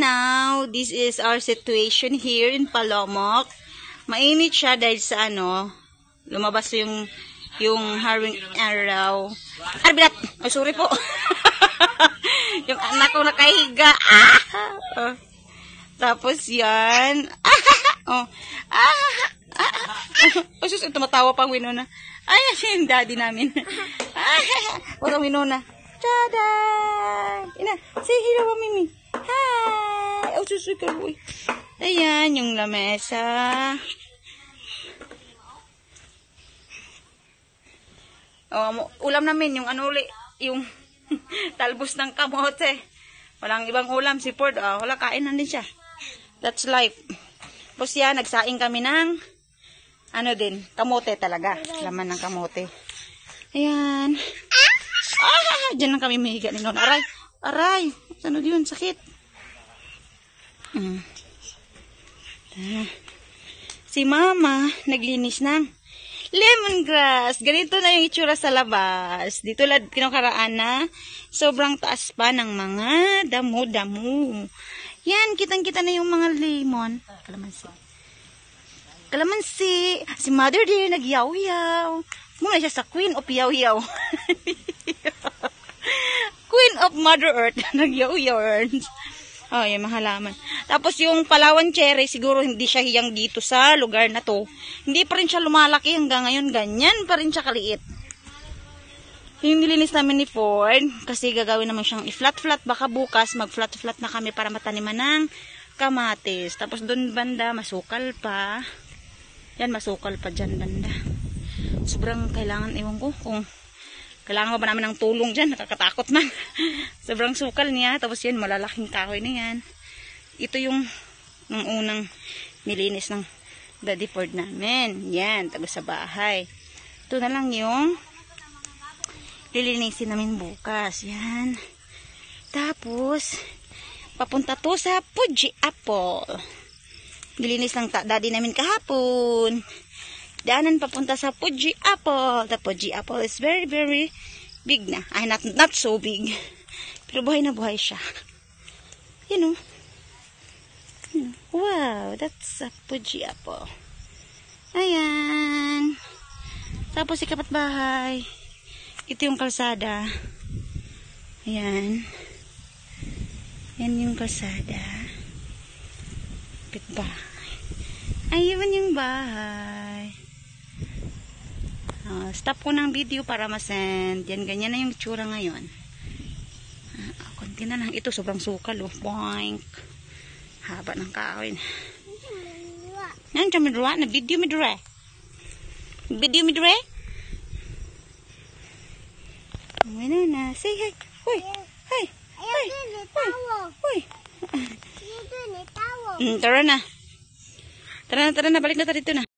now, this is our situation here in Palomok. Mainit siya dahil sa lumabas yung haring araw. Arbilat! Oh, sorry po. Yung anak ko nakahiga. Tapos yan. Oh, sus, tumatawa pang Winona. Ay, yung daddy namin. Parang Winona. Tada! Ina, say hello, Mimi. Hi! Oh, susoy ka, boy. Ayan, yung lamesa. Oh, ulam namin, yung yung talbos ng kamote. Walang ibang ulam, si Ford. Wala, kain na din siya. That's life. Tapos yan, nagsaing kami ng kamote talaga. Laman ng kamote. Ayan. Diyan lang kami mahiga ni Noon. Aray. Ano yun? Sakit. Si Mama, naglinis ng lemongrass. Ganito na yung itsura sa labas. Dito lang kinukaraan na sobrang taas pa ng mga damo-damo. Yan, kitang-kita na yung mga lemon. Kalamansi. Si Mother dear, nag-yaw-yaw. Muna siya sa Queen of Yaw-Yaw. Queen of Mother Earth. Nag-yaw-yaw. Oh, yung mga halaman. Tapos yung Palawan cherry, siguro hindi siya hiyang dito sa lugar na to. Hindi pa rin siya lumalaki hanggang ngayon. Ganyan pa rin siya kaliit. Yung nilinis namin ni Ford, kasi gagawin naman siyang i-flat-flat. Baka bukas mag-flat-flat na kami para mataniman ng kamatis. Tapos doon banda, masukal pa. Yan, masukal pa dyan banda. Sobrang kailangan, ewan ko kung kailangan ba namin ng tulong dyan. Nakakatakot na. Sobrang sukal niya. Tapos yan, malalaking kahoy na yan. Ito yung unang nilinis ng Daddy Ford namin. Yan, tago sa bahay. Ito na lang yung lilinisin namin bukas. Yan. Tapos, papunta to sa Fuji Apple. Nilinis ng daddy namin kahapon. Daanan papunta sa Fuji Apple. The Fuji Apple is very, very big na. Ay, not so big. Pero buhay na buhay siya. You know. Wow, that's a Fuji Apple. Ayan. Tapos si kapitbahay. Ito yung kalsada. Ayan. Yan yung kalsada. Kapitbahay. Ayun yung bahay. Stop ko ng video para masend. Yan, ganyan na yung itsura ngayon. Konti na lang. Ito, sobrang sukal. Boink. Haba ng kahoy. Nandiyan midura. Na video midura. Video midura. Ano na. Say hi. Hoy. Hi. Hi. Hoy. Tara na. Tara na. Balik na tayo dito na.